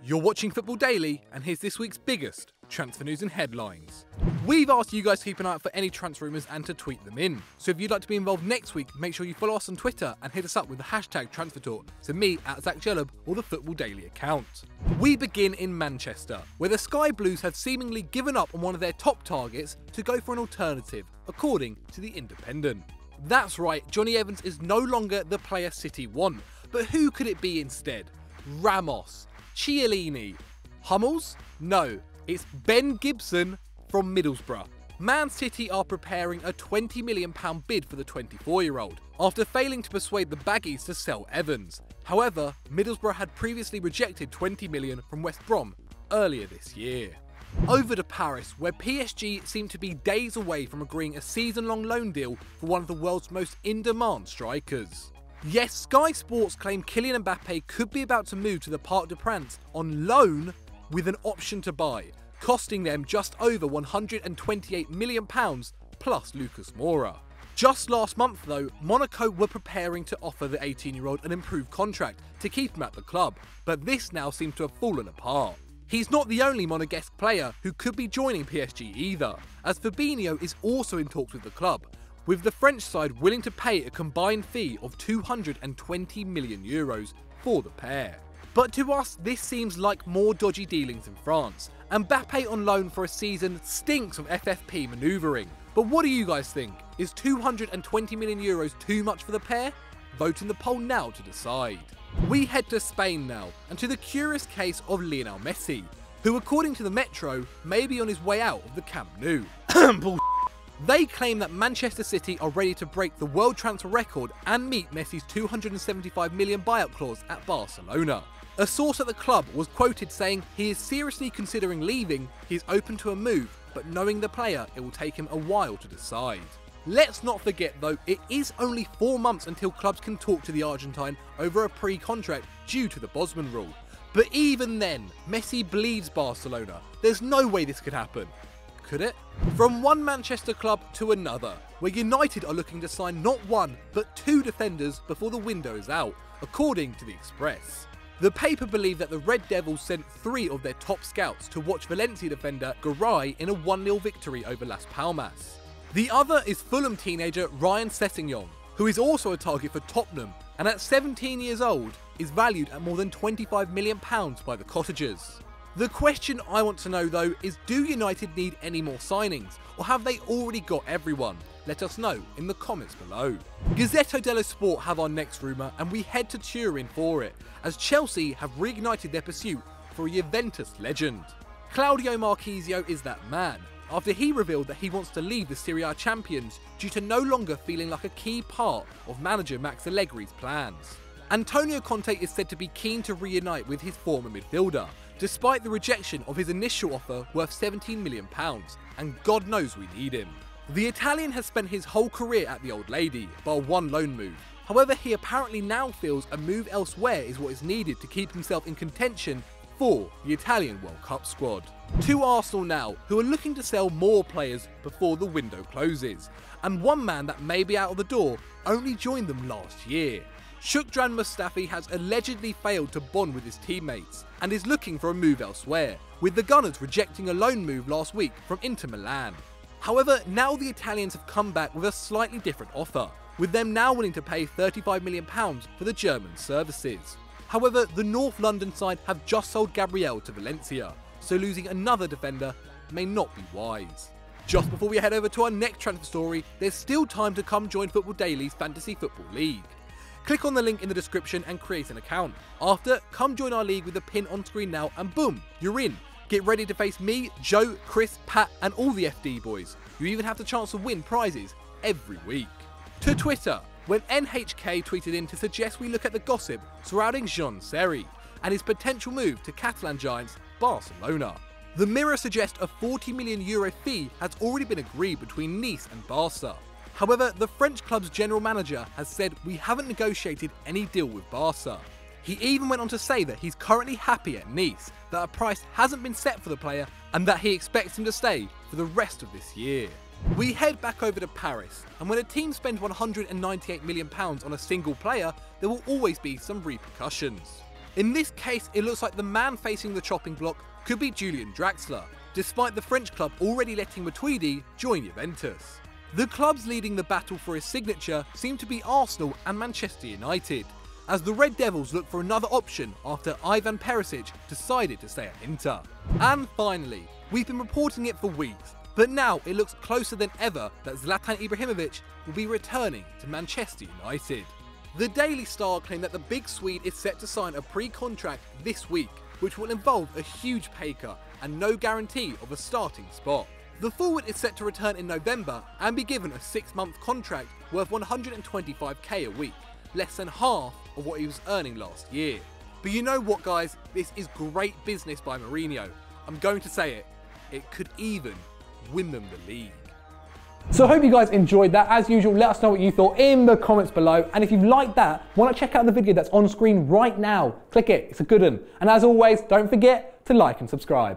You're watching Football Daily, and here's this week's biggest transfer news and headlines. We've asked you guys to keep an eye out for any transfer rumours and to tweet them in. So if you'd like to be involved next week, make sure you follow us on Twitter and hit us up with the hashtag TransferTalk to me at Zach Jellab or the Football Daily account. We begin in Manchester, where the Sky Blues have seemingly given up on one of their top targets to go for an alternative, according to The Independent. That's right, Johnny Evans is no longer the player City want, but who could it be instead? Ramos, Chiellini, Hummels? No, it's Ben Gibson from Middlesbrough. Man City are preparing a £20 million bid for the 24-year-old, after failing to persuade the Baggies to sell Evans. However, Middlesbrough had previously rejected £20 million from West Brom earlier this year. Over to Paris, where PSG seem to be days away from agreeing a season-long loan deal for one of the world's most in-demand strikers. Yes, Sky Sports claim Kylian Mbappe could be about to move to the Parc des Princes on loan with an option to buy, costing them just over £128 million plus Lucas Moura. Just last month though, Monaco were preparing to offer the 18-year-old an improved contract to keep him at the club, but this now seems to have fallen apart. He's not the only Monegasque player who could be joining PSG either, as Fabinho is also in talks with the club, with the French side willing to pay a combined fee of €220 million for the pair. But to us, this seems like more dodgy dealings in France. Mbappe on loan for a season stinks of FFP manoeuvring. But what do you guys think? Is €220 million too much for the pair? Vote in the poll now to decide. We head to Spain now, and to the curious case of Lionel Messi, who according to the Metro may be on his way out of the Camp Nou. They claim that Manchester City are ready to break the world transfer record and meet Messi's £275 million buyout clause at Barcelona. A source at the club was quoted saying he is seriously considering leaving, he is open to a move, but knowing the player, it will take him a while to decide. Let's not forget though, it is only 4 months until clubs can talk to the Argentine over a pre-contract due to the Bosman rule. But even then, Messi bleeds Barcelona. There's no way this could happen. Could it? From one Manchester club to another, where United are looking to sign not one, but 2 defenders before the window is out, according to the Express. The paper believe that the Red Devils sent 3 of their top scouts to watch Valencia defender Garay in a 1-0 victory over Las Palmas. The other is Fulham teenager Ryan Sessegnon, who is also a target for Tottenham, and at 17 years old, is valued at more than £25 million by the Cottagers. The question I want to know though is, do United need any more signings, or have they already got everyone? Let us know in the comments below. Gazzetta dello Sport have our next rumour, and we head to Turin for it, as Chelsea have reignited their pursuit for a Juventus legend. Claudio Marchisio is that man, after he revealed that he wants to leave the Serie A champions due to no longer feeling like a key part of manager Max Allegri's plans. Antonio Conte is said to be keen to reunite with his former midfielder, despite the rejection of his initial offer worth £17 million, and God knows we need him. The Italian has spent his whole career at the Old Lady, bar one loan move. However, he apparently now feels a move elsewhere is what is needed to keep himself in contention for the Italian World Cup squad. To Arsenal now, who are looking to sell more players before the window closes, and one man that may be out of the door only joined them last year. Shukran Mustafi has allegedly failed to bond with his teammates and is looking for a move elsewhere, with the Gunners rejecting a loan move last week from Inter Milan. However, now the Italians have come back with a slightly different offer, with them now willing to pay £35 million for the German services. However, the North London side have just sold Gabriel to Valencia, so losing another defender may not be wise. Just before we head over to our next transfer story, there's still time to come join Football Daily's Fantasy Football League. Click on the link in the description and create an account. After, come join our league with the pin on screen now and boom, you're in. Get ready to face me, Joe, Chris, Pat and all the FD boys. You even have the chance to win prizes every week. To Twitter, when NHK tweeted in to suggest we look at the gossip surrounding SERI and his potential move to Catalan giants Barcelona. The Mirror suggests a €40 million fee has already been agreed between Nice and Barca. However, the French club's general manager has said we haven't negotiated any deal with Barca. He even went on to say that he's currently happy at Nice, that a price hasn't been set for the player and that he expects him to stay for the rest of this year. We head back over to Paris, and when a team spends £198 million on a single player, there will always be some repercussions. In this case, it looks like the man facing the chopping block could be Julian Draxler, despite the French club already letting Matuidi join Juventus. The clubs leading the battle for his signature seem to be Arsenal and Manchester United, as the Red Devils look for another option after Ivan Perisic decided to stay at Inter. And finally, we've been reporting it for weeks, but now it looks closer than ever that Zlatan Ibrahimovic will be returning to Manchester United. The Daily Star claimed that the big Swede is set to sign a pre-contract this week, which will involve a huge pay cut and no guarantee of a starting spot. The forward is set to return in November and be given a 6-month contract worth $125k a week, less than half of what he was earning last year. But you know what, guys, this is great business by Mourinho. I'm going to say it could even win them the league. So I hope you guys enjoyed that. As usual, let us know what you thought in the comments below. And if you've liked that, why not check out the video that's on screen right now? Click it, it's a good one. And as always, don't forget to like and subscribe.